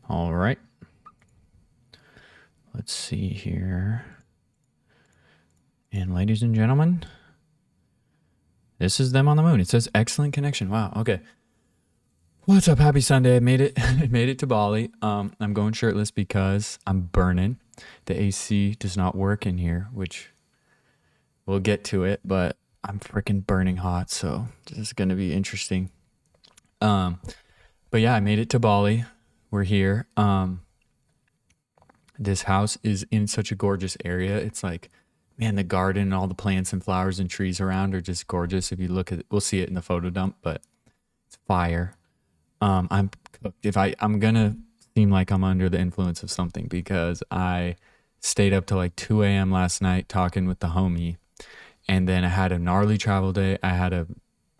All right. Let's see here. And ladies and gentlemen, this is them on the moon. It says excellent connection. Wow. Okay. What's up? Happy Sunday. I made it. I made it to Bali. I'm going shirtless because I'm burning. The AC does not work in here, which we'll get to it, but I'm freaking burning hot, so this is going to be interesting. But yeah, I made it to Bali. We're here. This house is in such a gorgeous area. It's like, man, the garden and all the plants and flowers and trees around are just gorgeous. If you look at it, we'll see it in the photo dump, but it's fire. I'm cooked. I'm gonna seem like I'm under the influence of something because I stayed up till like 2 a.m. last night talking with the homie, and then I had a gnarly travel day. I had a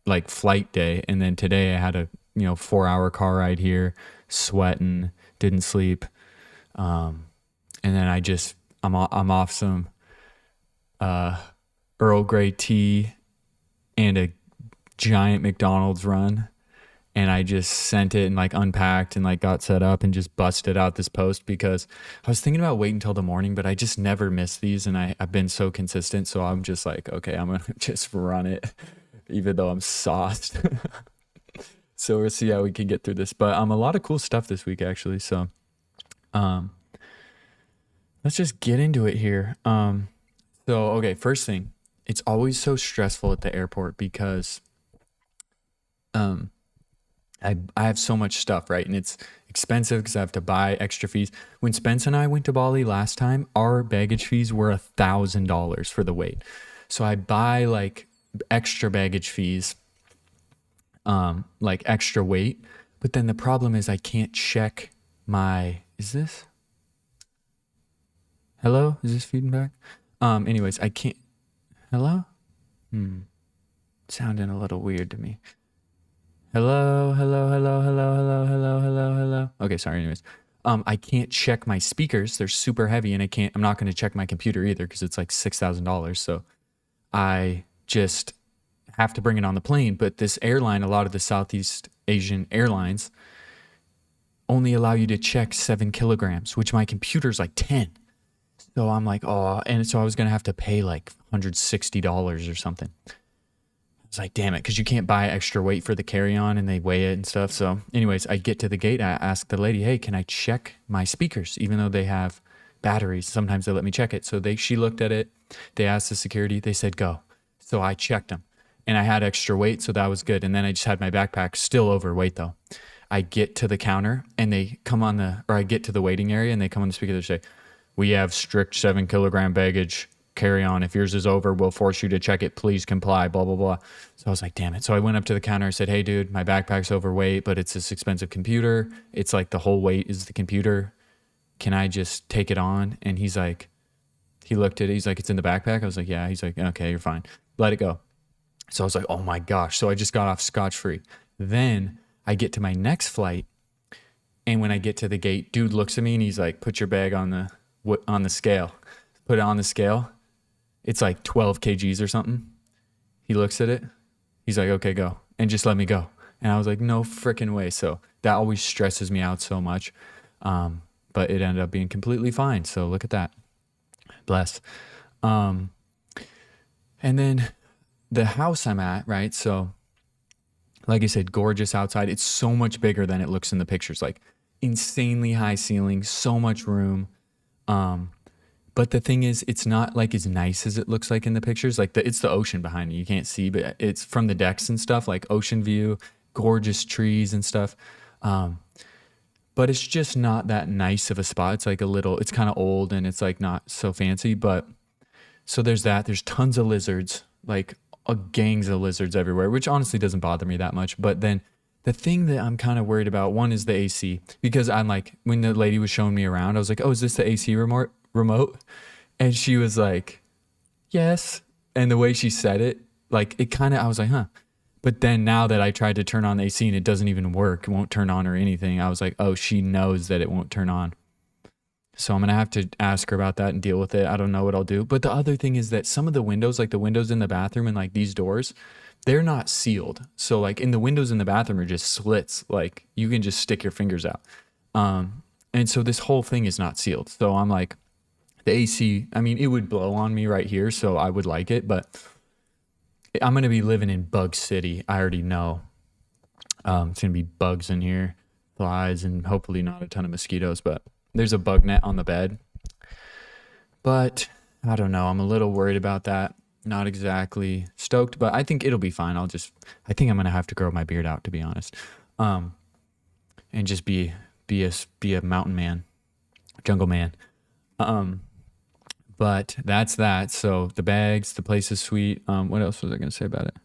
like flight day, and then today I had a 4-hour car ride here, sweating, didn't sleep, and then I'm off some Earl Grey tea and a giant McDonald's run. And I just sent it and like unpacked and like got set up and just busted out this post because I was thinking about waiting until the morning, but I just never miss these. And I've been so consistent. So I'm just like, okay, I'm going to just run it, even though I'm sauced. So we'll see how we can get through this. But a lot of cool stuff this week, actually. So let's just get into it here. Okay, first thing, it's always so stressful at the airport because I have so much stuff, right? And it's expensive because I have to buy extra fees. When Spence and I went to Bali last time, our baggage fees were $1,000 for the wait. So I buy like extra baggage fees, like extra weight. But then the problem is I can't check is this? Hello? Is this feeding back? Anyways, I can't, hello? Sounding a little weird to me. Hello. Okay, sorry. Anyways, I can't check my speakers. They're super heavy, and I'm not going to check my computer either because it's like $6,000. So I just have to bring it on the plane. But this airline, a lot of the Southeast Asian airlines only allow you to check 7 kilograms, which my computer's like 10. So I'm like, oh, and so I was going to have to pay like $160 or something. I was like, damn it, because you can't buy extra weight for the carry-on and they weigh it and stuff. So anyways, I get to the gate. I ask the lady, hey, can I check my speakers? Even though they have batteries, sometimes they let me check it. So she looked at it. They asked the security. They said, go. So I checked them. And I had extra weight, so that was good. And then I just had my backpack, still overweight though. I get to the counter and I get to the waiting area and they come on the speaker. They say, we have strict 7 kilogram baggage carry on. If yours is over, we'll force you to check it. Please comply, blah, blah, blah. So I was like, damn it. So I went up to the counter and said, hey, dude, my backpack's overweight, but it's this expensive computer. It's like the whole weight is the computer. Can I just take it on? And he's like, he looked at it. He's like, it's in the backpack. I was like, yeah. He's like, okay, you're fine. Let it go. So I was like, oh my gosh. So I just got off scotch-free. Then I get to my next flight. And when I get to the gate, dude looks at me and he's like, put your bag on the scale. Put it on the scale. It's like 12 kgs or something. He looks at it. He's like, okay, go. And just let me go. And I was like, no freaking way. So that always stresses me out so much. But it ended up being completely fine. So look at that. Bless. And then the house I'm at, right? So like I said, gorgeous outside. It's so much bigger than it looks in the pictures. Like insanely high ceiling, so much room. But the thing is, it's not like as nice as it looks like in the pictures. Like it's the ocean behind you. You can't see, but it's from the decks and stuff, like ocean view, gorgeous trees and stuff. But it's just not that nice of a spot. It's like it's kind of old and it's like not so fancy. But so there's that. There's tons of lizards, like gangs of lizards everywhere, which honestly doesn't bother me that much. But then the thing that I'm kind of worried about, one is the AC, because I'm like, when the lady was showing me around, I was like, oh, is this the AC remote? And she was like, yes. And the way she said it, like I was like, huh. But then now that I tried to turn on the AC and it doesn't even work, it won't turn on or anything, I was like, oh, she knows that it won't turn on. So I'm going to have to ask her about that and deal with it. I don't know what I'll do. But the other thing is that some of the windows, like the windows in the bathroom and like these doors, they're not sealed. So like in the windows in the bathroom are just slits. Like you can just stick your fingers out. And so this whole thing is not sealed. So I'm like, the AC, I mean, it would blow on me right here, so I would like it, but I'm going to be living in Bug City. I already know. It's going to be bugs in here, flies, and hopefully not a ton of mosquitoes, but there's a bug net on the bed. But I don't know. I'm a little worried about that. Not exactly stoked, but I think it'll be fine. I think I'm going to have to grow my beard out, to be honest. And just be a mountain man, jungle man. But that's that. So the bags, the place is sweet. What else was I going to say about it?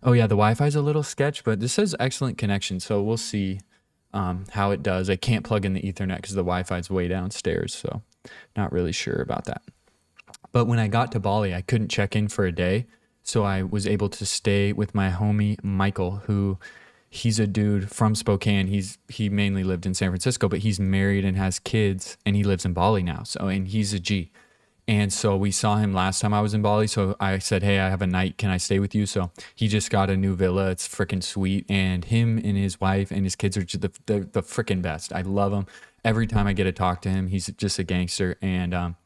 Oh yeah, the Wi-Fi is a little sketch, but this says excellent connection. So we'll see how it does. I can't plug in the Ethernet because the Wi-Fi is way downstairs. So not really sure about that. But when I got to Bali, I couldn't check in for a day. So I was able to stay with my homie, Michael, who he's a dude from Spokane. He mainly lived in San Francisco, but he's married and has kids, and he lives in Bali now. So, and he's a G. And so we saw him last time I was in Bali. So I said, hey, I have a night. Can I stay with you? So he just got a new villa. It's freaking sweet. And him and his wife and his kids are just the freaking best. I love him. Every time I get to talk to him, he's just a gangster. And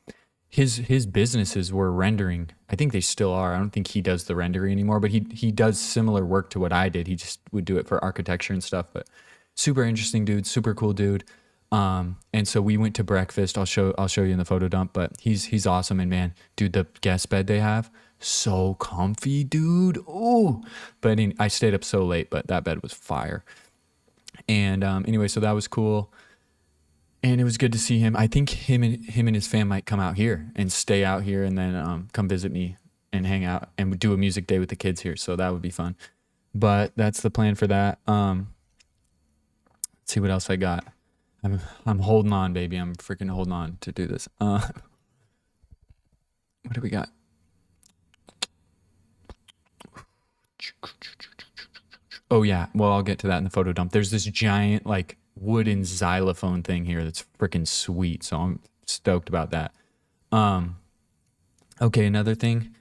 his businesses were rendering. I think they still are. I don't think he does the rendering anymore, but he does similar work to what I did. He just would do it for architecture and stuff. But super interesting dude, super cool dude. And so we went to breakfast. I'll show you in the photo dump, but he's awesome. And man, dude, the guest bed they have, so comfy, dude. Oh, but I stayed up so late, but that bed was fire. And, anyway, so that was cool. And it was good to see him. I think him and his fam might come out here and stay out here and then, come visit me and hang out and do a music day with the kids here. So that would be fun, but that's the plan for that. Let's see what else I got. I'm holding on, baby. I'm freaking holding on to do this. What do we got? Oh yeah. Well, I'll get to that in the photo dump. There's this giant like wooden xylophone thing here that's freaking sweet. So I'm stoked about that. Okay. Another thing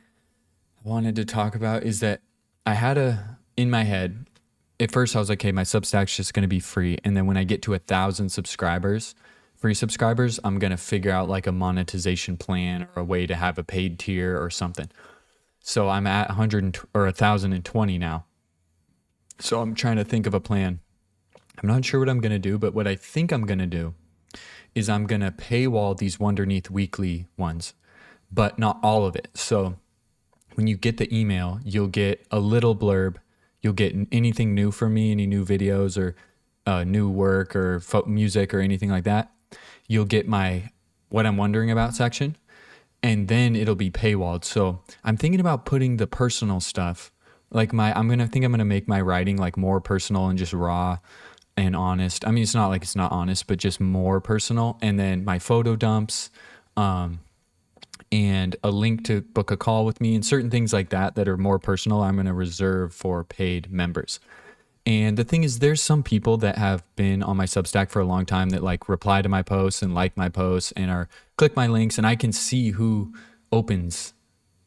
I wanted to talk about is that I had in my head, at first I was like, hey, my Substack's just going to be free. And then when I get to 1,000 subscribers, free subscribers, I'm going to figure out like a monetization plan or a way to have a paid tier or something. So I'm at 100 or 1,020 now. So I'm trying to think of a plan. I'm not sure what I'm going to do, but what I think I'm going to do is I'm going to paywall these Wonderneath Weekly ones, but not all of it. So when you get the email, you'll get a little blurb. You'll get anything new from me, any new videos or new work or music or anything like that. You'll get my what I'm wondering about section, and then it'll be paywalled. So I'm thinking about putting the personal stuff, like I'm gonna make my writing like more personal and just raw and honest. I mean, it's not like it's not honest, but just more personal. And then my photo dumps, and a link to book a call with me and certain things like that are more personal, I'm going to reserve for paid members. And the thing is, there's some people that have been on my Substack for a long time that like reply to my posts and like my posts and click my links, and I can see who opens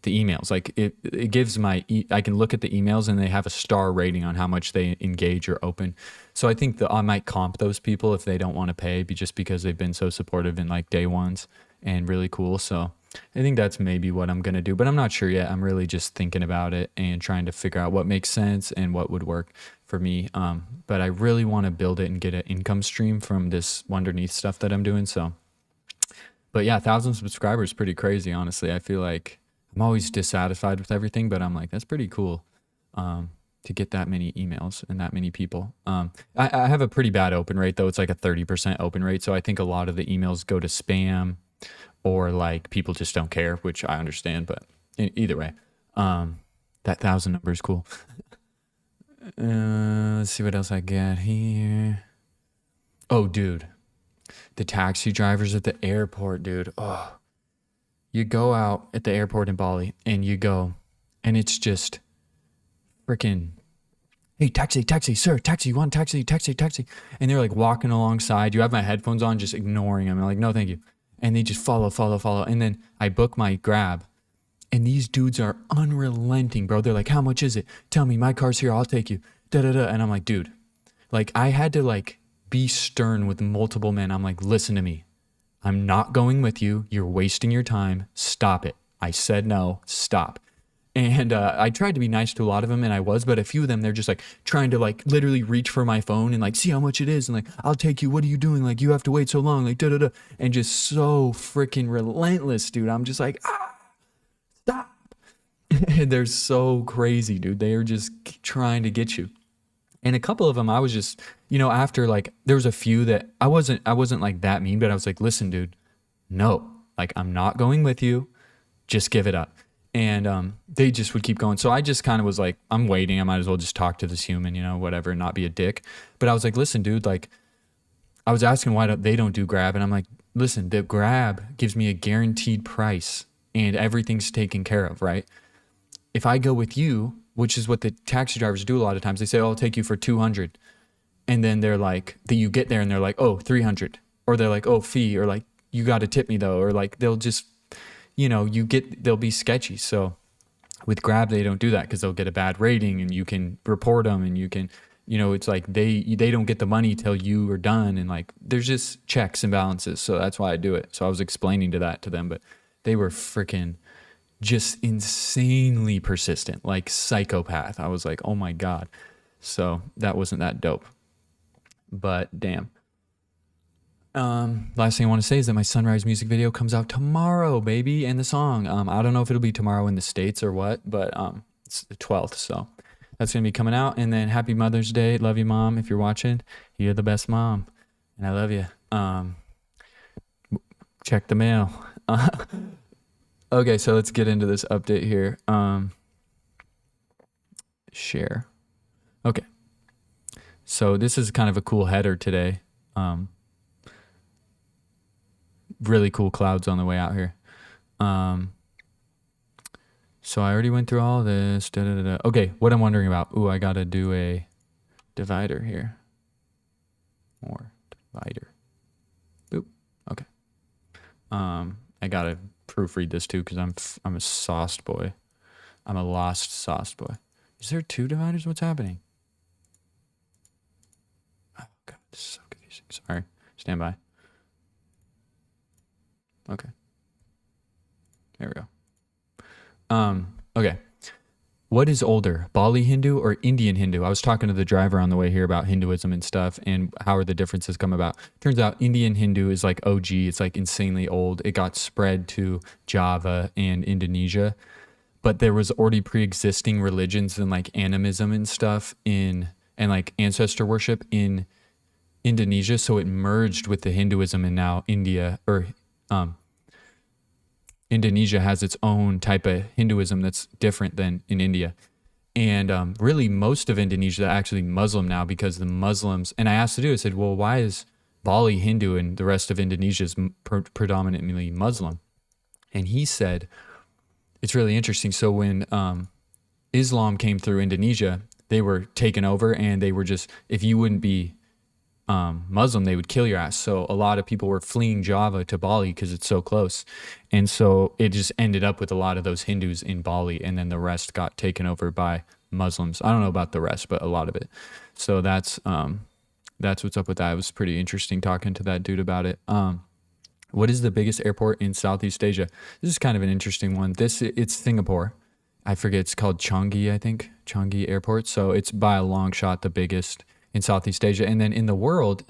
the emails. Like it gives I can look at the emails and they have a star rating on how much they engage or open. So I think that I might comp those people if they don't want to pay, just because they've been so supportive in like day ones and really cool. So I think that's maybe what I'm going to do, but I'm not sure yet. I'm really just thinking about it and trying to figure out what makes sense and what would work for me. But I really want to build it and get an income stream from this Wonderneath stuff that I'm doing. So, but yeah, 1,000 subscribers, pretty crazy. Honestly, I feel like I'm always dissatisfied with everything, but I'm like, that's pretty cool. To get that many emails and that many people. I have a pretty bad open rate though. It's like a 30% open rate. So I think a lot of the emails go to spam, or like people just don't care, which I understand, but either way, that 1,000 number is cool. Let's see what else I got here. Oh, dude, the taxi drivers at the airport, dude. Oh, you go out at the airport in Bali and and it's just freaking, hey, taxi, sir, taxi, you want taxi. And they're like walking alongside. You have my headphones on, just ignoring them. I'm like, no, thank you. And they just follow. And then I book my Grab, and these dudes are unrelenting, bro. They're like, how much is it? Tell me, my car's here. I'll take you. And I'm like, dude, like I had to like be stern with multiple men. I'm like, listen to me. I'm not going with you. You're wasting your time. Stop it. I said no. Stop. And I tried to be nice to a lot of them, and I was, but a few of them, they're just like trying to like literally reach for my phone and like see how much it is, and like, I'll take you. What are you doing? Like, you have to wait so long. Like, da da da, and just so freaking relentless, dude. I'm just like, stop. And they're so crazy, dude. They are just trying to get you. And a couple of them, I was just, after like, there was a few that I wasn't like that mean, but I was like, listen, dude, no, like, I'm not going with you. Just give it up. And they just would keep going. So I just kind of was like, I'm waiting. I might as well just talk to this human, whatever, and not be a dick. But I was like, listen, dude, like, I was asking why they don't do Grab. And I'm like, listen, the Grab gives me a guaranteed price and everything's taken care of, right? If I go with you, which is what the taxi drivers do a lot of times, they say, oh, I'll take you for 200. And then they're like, you get there and they're like, oh, 300. Or they're like, oh, fee. Or like, you got to tip me though. Or like, they'll just, they'll be sketchy. So with Grab, they don't do that because they'll get a bad rating and you can report them and you can, it's like they don't get the money till you are done. And like, there's just checks and balances. So that's why I do it. So I was explaining that to them, but they were freaking just insanely persistent, like psychopath. I was like, oh my God. So that wasn't that dope, but damn. Last thing I want to say is that my Sunrise music video comes out tomorrow, baby, and the song. I don't know if it'll be tomorrow in the States or what, but it's the 12th, so that's gonna be coming out. And then happy Mother's Day. Love you, Mom. If you're watching, you're the best mom, and I love you. Check the mail. Okay, so let's get into this update here. Share. Okay. So this is kind of a cool header today. Really cool clouds on the way out here. So I already went through all this. Okay, what I'm wondering about. Ooh, I gotta do a divider here. More divider. Boop. Okay. I gotta proofread this too because I'm a sauced boy. I'm a lost sauced boy. Is there 2 dividers? What's happening? Oh God, this is so confusing. Sorry. Stand by. Okay. There we go. Okay. What is older, Bali Hindu or Indian Hindu? I was talking to the driver on the way here about Hinduism and stuff and how are the differences come about. Turns out Indian Hindu is like OG. It's like insanely old. It got spread to Java and Indonesia, but there was already pre-existing religions and like animism and stuff and like ancestor worship in Indonesia. So it merged with the Hinduism, and now Indonesia has its own type of Hinduism that's different than in India. And really most of Indonesia is actually Muslim now because the Muslims, and I asked the dude, I said, well, why is Bali Hindu and the rest of Indonesia is predominantly Muslim? And he said, it's really interesting. So when Islam came through Indonesia, they were taken over and they were just, if you wouldn't be Muslim, they would kill your ass. So a lot of people were fleeing Java to Bali because it's so close. And so it just ended up with a lot of those Hindus in Bali, and then the rest got taken over by Muslims. I don't know about the rest, but a lot of it. So that's what's up with that. It was pretty interesting talking to that dude about it. What is the biggest airport in Southeast Asia? This is kind of an interesting one. It's Singapore. I forget, it's called Changi, I think. Changi Airport. So it's by a long shot the biggest in Southeast Asia. And then in the world,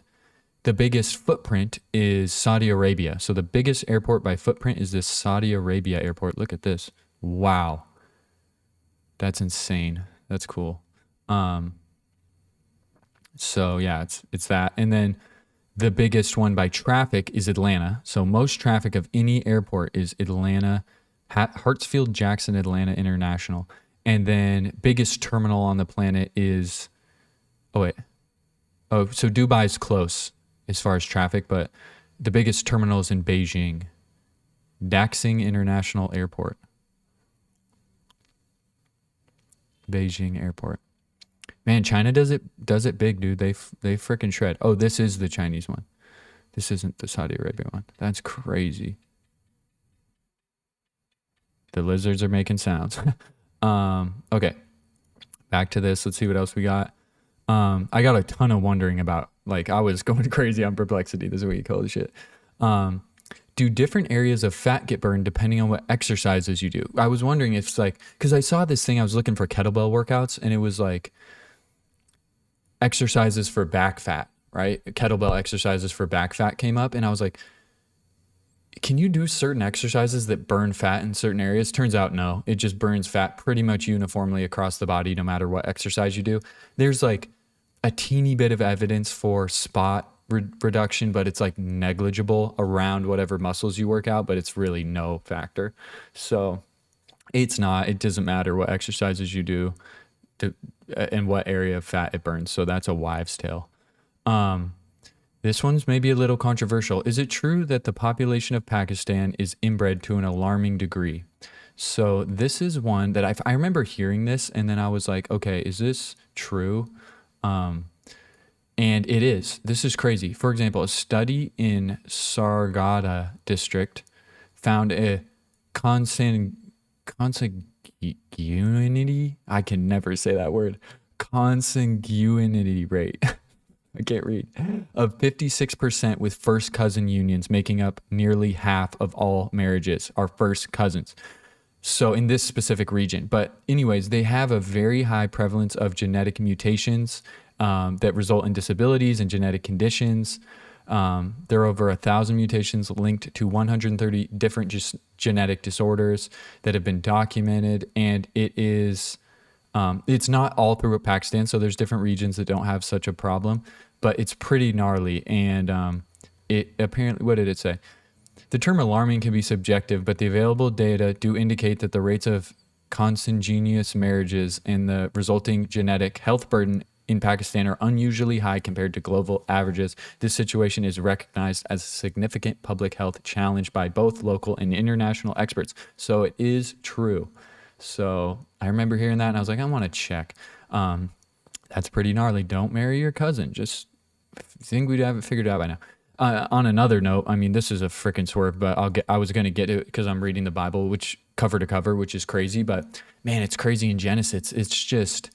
the biggest footprint is Saudi Arabia. So the biggest airport by footprint is this Saudi Arabia airport. Look at this. Wow. That's insane. That's cool. So yeah, it's that. And then the biggest one by traffic is Atlanta. So most traffic of any airport is Atlanta, Hartsfield Jackson Atlanta International. And then biggest terminal on the planet is, so Dubai's close as far as traffic, but the biggest terminal is in Beijing, Daxing International Airport. Beijing Airport. Man, China does it big, dude. They freaking shred. Oh, this is the Chinese one. This isn't the Saudi Arabia one. That's crazy. The lizards are making sounds. Okay. Back to this. Let's see what else we got. I got a ton of wondering about Like I was going crazy on Perplexity this week. Holy shit. Do different areas of fat get burned depending on what exercises you do? I was wondering if it's like, because I saw this thing, I was looking for kettlebell workouts, and it was like exercises for back fat, right? Kettlebell exercises for back fat came up, and I was like, can you do certain exercises that burn fat in certain areas? Turns out no, it just burns fat pretty much uniformly across the body no matter what exercise you do. There's like a teeny bit of evidence for spot reduction, but it's like negligible around whatever muscles you work out, but it's really no factor. So it doesn't matter what exercises you do and what area of fat it burns. So that's a wives' tale. This one's maybe a little controversial. Is it true that the population of Pakistan is inbred to an alarming degree? So this is one that I remember hearing this, and then I was like, okay, is this true? And it is. This is crazy. For example, a study in Sargada district found a consanguinity. I can never say that word. Consanguinity rate. I can't read. Of 56% with first cousin unions, making up nearly half of all marriages are first cousins. So in this specific region. But anyways, they have a very high prevalence of genetic mutations that result in disabilities and genetic conditions. There are over 1,000 mutations linked to 130 different genetic disorders that have been documented. And it is, it's not all throughout Pakistan. So there's different regions that don't have such a problem, but it's pretty gnarly. And it apparently, what did it say? The term alarming can be subjective, but the available data do indicate that the rates of consanguineous marriages and the resulting genetic health burden in Pakistan are unusually high compared to global averages. This situation is recognized as a significant public health challenge by both local and international experts. So it is true. So I remember hearing that and I was like, I want to check. That's pretty gnarly. Don't marry your cousin. Just think we'd have it figured out by now. On another note, I mean, this is a freaking swerve, but I was going to get it because I'm reading the Bible, which cover to cover, which is crazy. But man, it's crazy in Genesis. It's just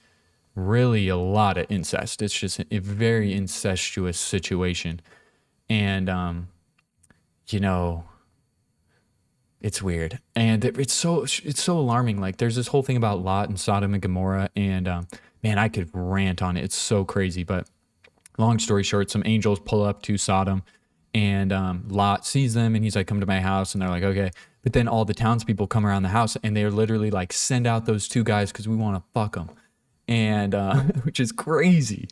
really a lot of incest. It's just a very incestuous situation. And, you know, it's weird. And it's so alarming. Like there's this whole thing about Lot and Sodom and Gomorrah. And, man, I could rant on it. It's so crazy. But long story short, some angels pull up to Sodom and Lot sees them and he's like, come to my house. And they're like, okay. But then all the townspeople come around the house and they're literally like, send out those two guys because we want to fuck them. And which is crazy.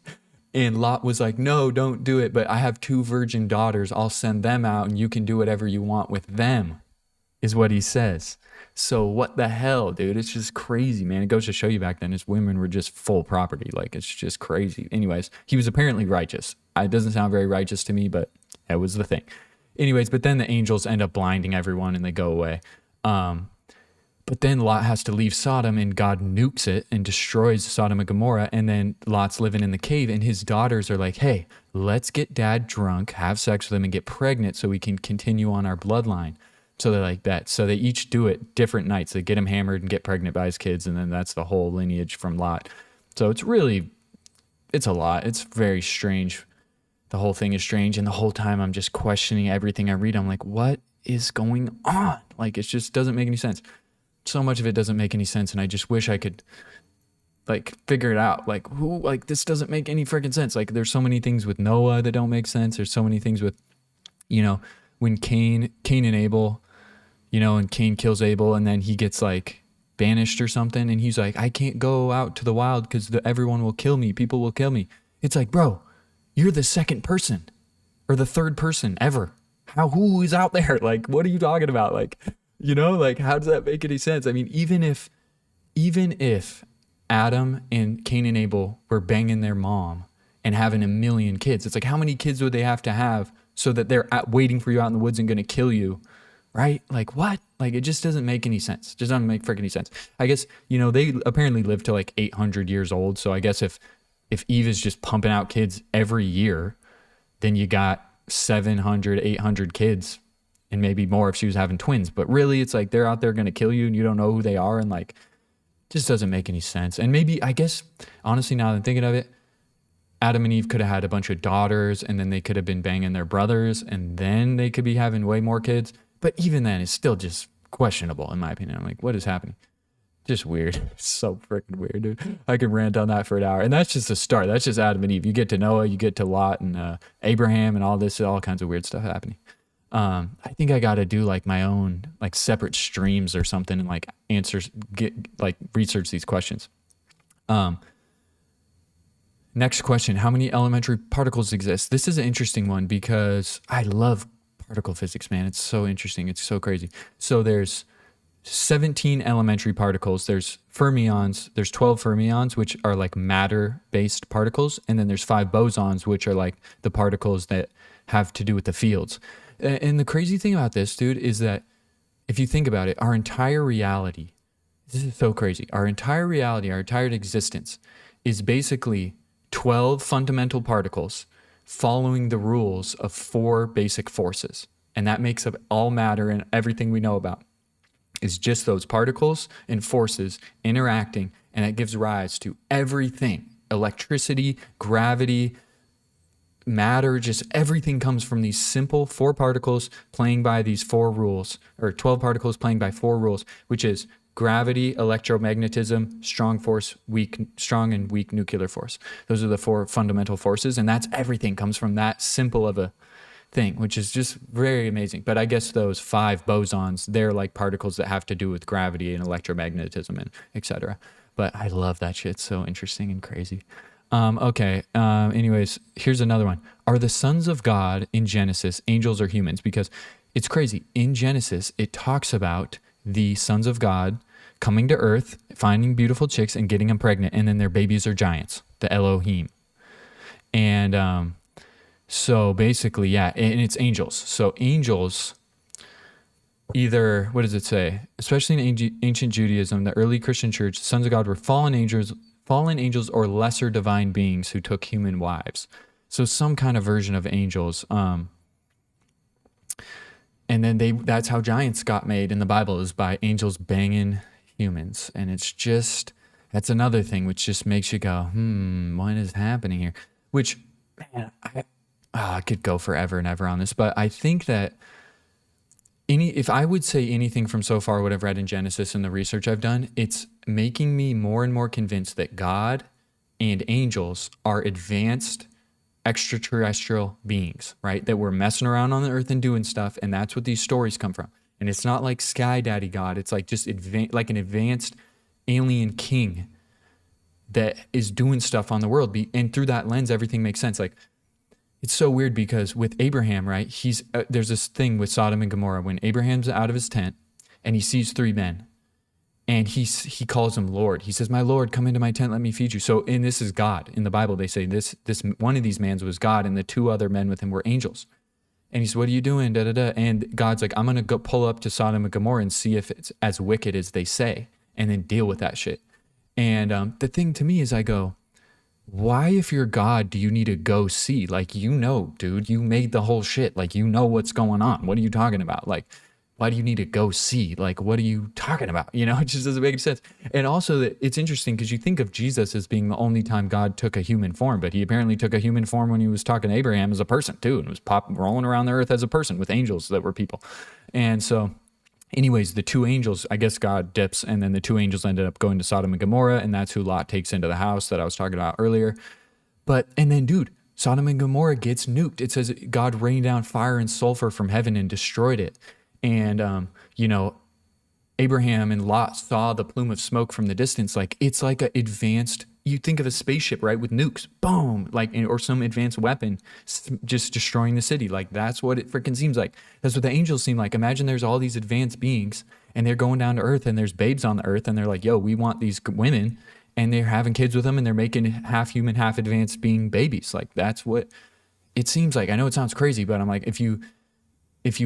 And Lot was like, no, don't do it. But I have 2 virgin daughters. I'll send them out and you can do whatever you want with them, is what he says. So what the hell, dude? It's just crazy, man. It goes to show you back then, his women were just full property. Like, it's just crazy. Anyways, he was apparently righteous. It doesn't sound very righteous to me, but that was the thing. Anyways, but then the angels end up blinding everyone and they go away. But then Lot has to leave Sodom and God nukes it and destroys Sodom and Gomorrah. And then Lot's living in the cave and his daughters are like, hey, let's get dad drunk, have sex with him and get pregnant so we can continue on our bloodline. So they're like, bet. So they each do it different nights. They get him hammered and get pregnant by his kids. And then that's the whole lineage from Lot. So it's a lot. It's very strange. The whole thing is strange. And the whole time I'm just questioning everything I read. I'm like, what is going on? Like, it just doesn't make any sense. So much of it doesn't make any sense. And I just wish I could like figure it out. Like this doesn't make any freaking sense. Like there's so many things with Noah that don't make sense. There's so many things with, you know, when Cain and Abel, you know, and Cain kills Abel and then he gets like banished or something. And he's like, I can't go out to the wild because everyone will kill me. People will kill me. It's like, bro, you're the second person or the third person ever. Who is out there? Like, what are you talking about? Like, you know, like, how does that make any sense? I mean, even if Adam and Cain and Abel were banging their mom and having a million kids, it's like, how many kids would they have to have so that they're waiting for you out in the woods and going to kill you? Right? Like, what? Like, it just doesn't make any sense. It just doesn't make freaking any sense. I guess, you know, they apparently live to like 800 years old. So I guess if Eve is just pumping out kids every year, then you got 700, 800 kids. And maybe more if she was having twins. But really, it's like they're out there going to kill you and you don't know who they are. And like, just doesn't make any sense. And maybe, I guess, honestly, now that I'm thinking of it, Adam and Eve could have had a bunch of daughters, and then they could have been banging their brothers, and then they could be having way more kids. But even then, it's still just questionable, in my opinion. I'm like, what is happening? Just weird. It's so freaking weird, dude. I could rant on that for an hour. And that's just the start. That's just Adam and Eve. You get to Noah, you get to Lot and Abraham and all this, all kinds of weird stuff happening. I think I got to do like my own like separate streams or something and like research these questions. Next question. How many elementary particles exist? This is an interesting one because I love particle physics, man. It's so interesting. It's so crazy. So there's 17 elementary particles. There's fermions. There's 12 fermions, which are like matter-based particles. And then there's 5 bosons, which are like the particles that have to do with the fields. And the crazy thing about this, dude, is that if you think about it, our entire reality, this is so crazy. Our entire reality, our entire existence is basically 12 fundamental particles following the rules of 4 basic forces. And that makes up all matter and everything we know about. Is just those particles and forces interacting, and it gives rise to everything. Electricity, gravity, matter, just everything comes from these simple 4 particles playing by these 4 rules, or 12 particles playing by 4 rules, which is gravity, electromagnetism, strong and weak nuclear force. Those are the 4 fundamental forces, and that's everything comes from that simple of a thing, which is just very amazing. But I guess those 5 bosons, they're like particles that have to do with gravity and electromagnetism and etc. But I love that shit. It's so interesting and crazy. Okay. Anyways, here's another one. Are the sons of God in Genesis angels or humans? Because it's crazy. In Genesis, it talks about the sons of God coming to earth, finding beautiful chicks and getting them pregnant. And then their babies are giants, the Elohim. And, so basically, yeah, and it's angels. So angels, either, what does it say? Especially in ancient Judaism, the early Christian church, sons of God were fallen angels or lesser divine beings who took human wives. So some kind of version of angels. And then that's how giants got made in the Bible, is by angels banging humans. And it's just, that's another thing which just makes you go, what is happening here? Which, man, I could go forever and ever on this, but I think that if I would say anything from so far, what I've read in Genesis and the research I've done, it's making me more and more convinced that God and angels are advanced extraterrestrial beings, right? That we're messing around on the earth and doing stuff, and that's what these stories come from. And it's not like Sky Daddy God. It's like just like an advanced alien king that is doing stuff on the world. And through that lens, everything makes sense. Like, it's so weird because with Abraham, right, there's this thing with Sodom and Gomorrah when Abraham's out of his tent and he sees 3 men and he calls them Lord. He says, "My Lord, come into my tent, let me feed you." So, and this is God. In the Bible, they say this one of these men was God and the 2 other men with him were angels. And he says, "What are you doing?" Da, da, da. And God's like, "I'm going to go pull up to Sodom and Gomorrah and see if it's as wicked as they say and then deal with that shit." And the thing to me is I go, why, if you're God, do you need to go see? Like, dude, you made the whole shit. Like, you know what's going on. What are you talking about? Like, why do you need to go see? Like, what are you talking about? It just doesn't make sense. And also, it's interesting because you think of Jesus as being the only time God took a human form, but he apparently took a human form when he was talking to Abraham as a person too, and was rolling around the earth as a person with angels that were people. And so, anyways, the 2 angels, I guess God dips, and then the 2 angels ended up going to Sodom and Gomorrah, and that's who Lot takes into the house that I was talking about earlier. And then, dude, Sodom and Gomorrah gets nuked. It says God rained down fire and sulfur from heaven and destroyed it. And, Abraham and Lot saw the plume of smoke from the distance. Like, it's like an advanced, you think of a spaceship, right, with nukes, boom, like, or some advanced weapon just destroying the city. Like, that's what it freaking seems like. That's what the angels seem like. Imagine there's all these advanced beings and they're going down to earth and there's babes on the earth and they're like, yo, we want these women, and they're having kids with them and they're making half human, half advanced being babies. Like, that's what it seems like. I know it sounds crazy, but I'm like, if you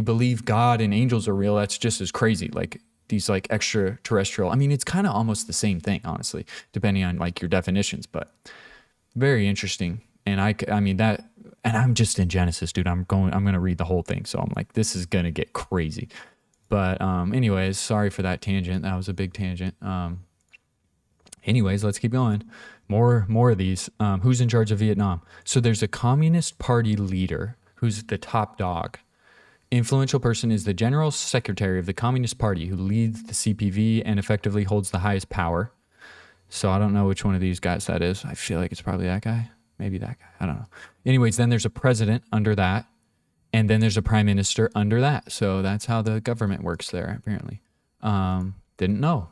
believe God and angels are real, that's just as crazy. Like, these like extraterrestrial, I mean, it's kind of almost the same thing, honestly, depending on like your definitions, but very interesting. And I mean that, and I'm just in Genesis, dude. I'm going to read the whole thing. So I'm like, this is going to get crazy. But anyways, sorry for that tangent. That was a big tangent. Anyways, let's keep going. More of these. Who's in charge of Vietnam? So there's a Communist Party leader who's the top dog. Influential person is the general secretary of the Communist Party who leads the CPV and effectively holds the highest power. So I don't know which one of these guys that is. I feel like it's probably that guy. Maybe that guy. I don't know. Anyways, then there's a president under that. And then there's a prime minister under that. So that's how the government works there, apparently. Didn't know.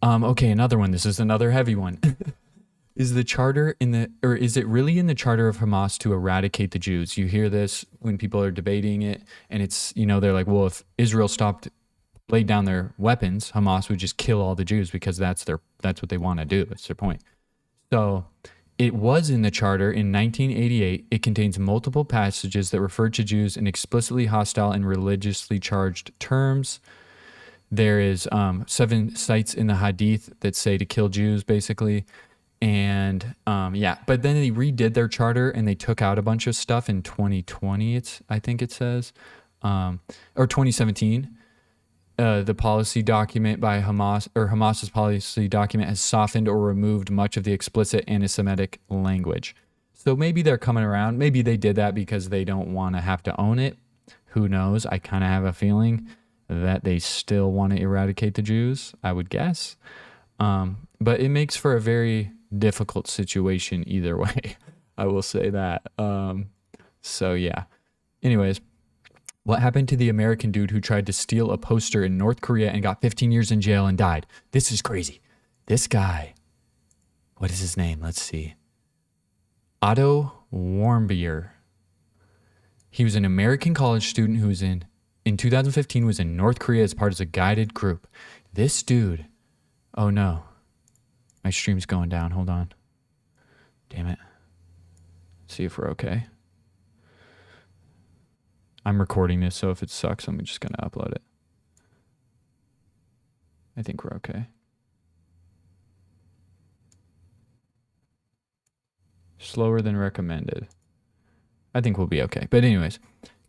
Okay, another one. This is another heavy one. Is it really in the charter of Hamas to eradicate the Jews? You hear this when people are debating it, and it's, they're like, well, if Israel laid down their weapons, Hamas would just kill all the Jews because that's what they want to do. That's their point. So it was in the charter in 1988. It contains multiple passages that refer to Jews in explicitly hostile and religiously charged terms. There is 7 sites in the Hadith that say to kill Jews, basically. And but then they redid their charter and they took out a bunch of stuff in 2020. I think it says, or 2017. The policy document by Hamas, or Hamas's policy document, has softened or removed much of the explicit anti-Semitic language. So maybe they're coming around. Maybe they did that because they don't want to have to own it. Who knows? I kind of have a feeling that they still want to eradicate the Jews, I would guess. But it makes for a very difficult situation either way. I will say that. So yeah. Anyways, what happened to the American dude who tried to steal a poster in North Korea and got 15 years in jail and died? This is crazy. This guy, what is his name? Let's see. Otto Warmbier. He was an American college student who was in 2015 was in North Korea as part of a guided group. This dude, oh no. My stream's going down. Hold on. Damn it. See if we're okay. I'm recording this, so if it sucks, I'm just going to upload it. I think we're okay. Slower than recommended. I think we'll be okay. But anyways,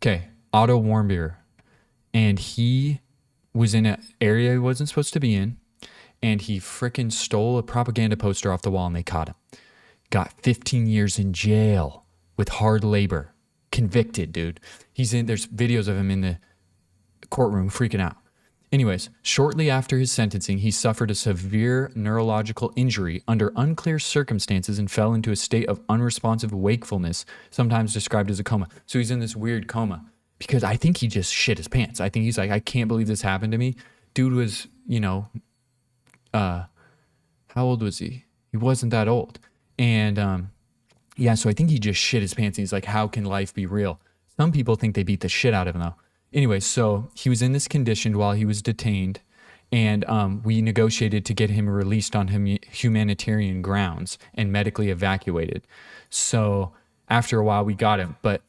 okay. Otto Warmbier. And he was in an area he wasn't supposed to be in. And he frickin' stole a propaganda poster off the wall and they caught him. Got 15 years in jail with hard labor. Convicted, dude. There's videos of him in the courtroom freaking out. Anyways, shortly after his sentencing, he suffered a severe neurological injury under unclear circumstances and fell into a state of unresponsive wakefulness, sometimes described as a coma. So he's in this weird coma because I think he just shit his pants. I think he's like, I can't believe this happened to me. Dude was, how old was he? He wasn't that old. And so I think he just shit his pants. And he's like, how can life be real? Some people think they beat the shit out of him, though. Anyway, so he was in this condition while he was detained, and we negotiated to get him released on humanitarian grounds and medically evacuated. So after a while, we got him. But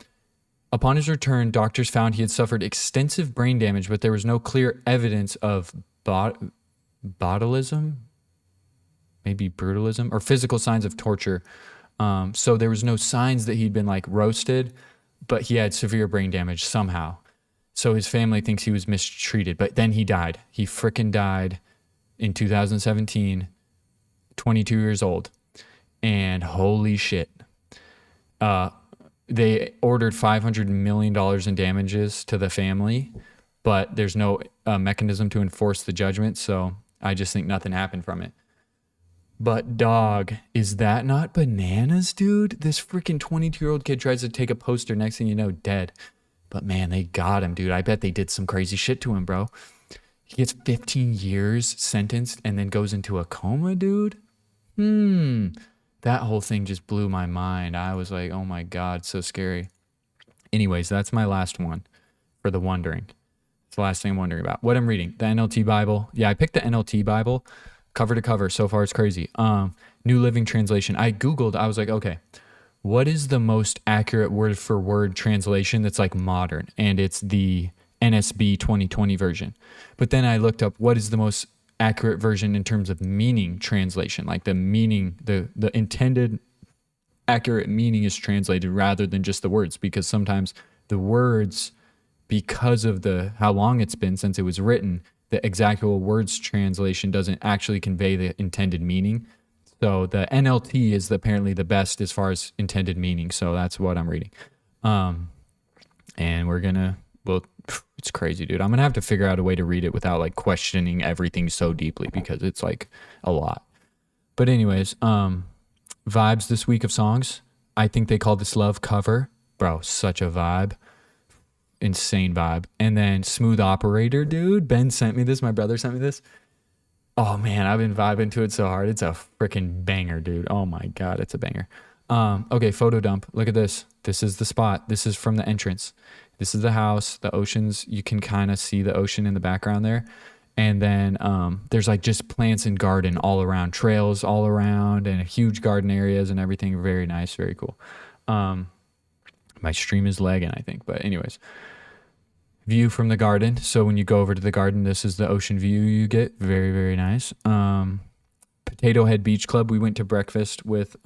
upon his return, doctors found he had suffered extensive brain damage, but there was no clear evidence of botulism, maybe brutalism, or physical signs of torture. So there was no signs that he'd been like roasted, but he had severe brain damage somehow. So his family thinks he was mistreated, but then he died. He frickin' died in 2017, 22 years old. And holy shit. They ordered $500 million in damages to the family, but there's no mechanism to enforce the judgment. So I just think nothing happened from it. But dog, is that not bananas, dude? This freaking 22-year-old kid tries to take a poster, next thing you know, dead. But man, they got him, dude. I bet they did some crazy shit to him, bro. He gets 15 years sentenced and then goes into a coma, dude. That whole thing just blew my mind. I was like, oh my God, so scary. Anyways, that's my last one for the wondering. It's the last thing I'm wondering about. What I'm reading, the NLT Bible. Yeah, I picked the NLT Bible cover to cover. So far, it's crazy. New Living Translation. I Googled, I was like, okay, what is the most accurate word for word translation that's like modern? And it's the NSB 2020 version. But then I looked up what is the most accurate version in terms of meaning translation, like the meaning, the intended accurate meaning is translated rather than just the words, because sometimes the words, because of how long it's been since it was written, the exact words translation doesn't actually convey the intended meaning. So the NLT is apparently the best as far as intended meaning. So that's what I'm reading. And well, it's crazy, dude. I'm going to have to figure out a way to read it without like questioning everything so deeply, because it's like a lot. But anyways, vibes this week of songs. I think they called this Love cover. Bro, such a vibe. Insane vibe. And then Smooth Operator, dude. Ben sent me this. My brother sent me this. Oh man, I've been vibing to it so hard. It's a freaking banger, dude. Oh my God, it's a banger. Okay, photo dump. Look at this. This is the spot. This is from the entrance. This is the house. The oceans, you can kind of see the ocean in the background there. And then there's like just plants and garden all around, trails all around, and huge garden areas and everything. Very nice, very cool. My stream is lagging, I think. But anyways, view from the garden. So when you go over to the garden, this is the ocean view you get. Very, very nice. Potato Head Beach Club. We went to breakfast with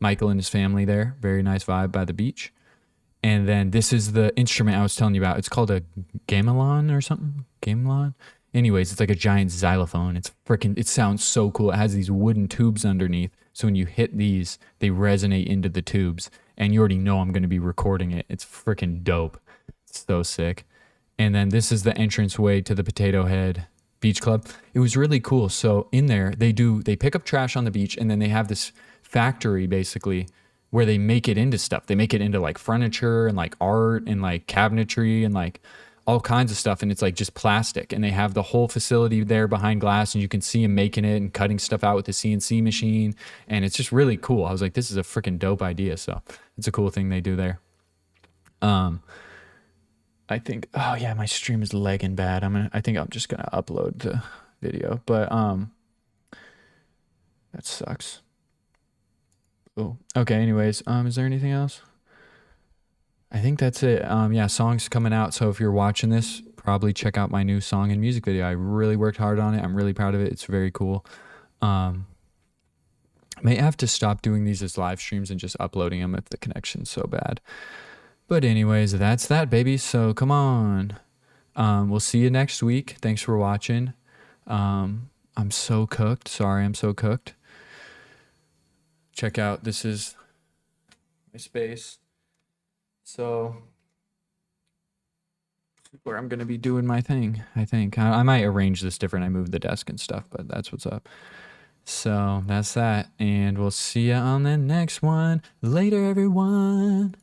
Michael and his family there. Very nice vibe by the beach. And then this is the instrument I was telling you about. It's called a gamelan or something. Gamelan? Anyways, it's like a giant xylophone. It sounds so cool. It has these wooden tubes underneath. So when you hit these, they resonate into the tubes. And you already know I'm going to be recording it. It's freaking dope. It's so sick. And then this is the entranceway to the Potato Head Beach Club. It was really cool. So in there, they pick up trash on the beach, and then they have this factory basically where they make it into stuff. They make it into like furniture and like art and like cabinetry and like all kinds of stuff. And it's like just plastic. And they have the whole facility there behind glass, and you can see them making it and cutting stuff out with the CNC machine. And it's just really cool. I was like, this is a freaking dope idea. So it's a cool thing they do there. I think, oh yeah, my stream is lagging bad. I think I'm just gonna upload the video, but that sucks. Oh, okay. Anyways, is there anything else? I think that's it. Yeah, songs coming out. So if you're watching this, probably check out my new song and music video. I really worked hard on it. I'm really proud of it. It's very cool. I may have to stop doing these as live streams and just uploading them if the connection's so bad. But anyways, that's that, baby. So come on. We'll see you next week. Thanks for watching. I'm so cooked. Sorry, I'm so cooked. Check out, this is my space. So where I'm going to be doing my thing, I think. I might arrange this different. I moved the desk and stuff, but that's what's up. So that's that. And we'll see you on the next one. Later, everyone.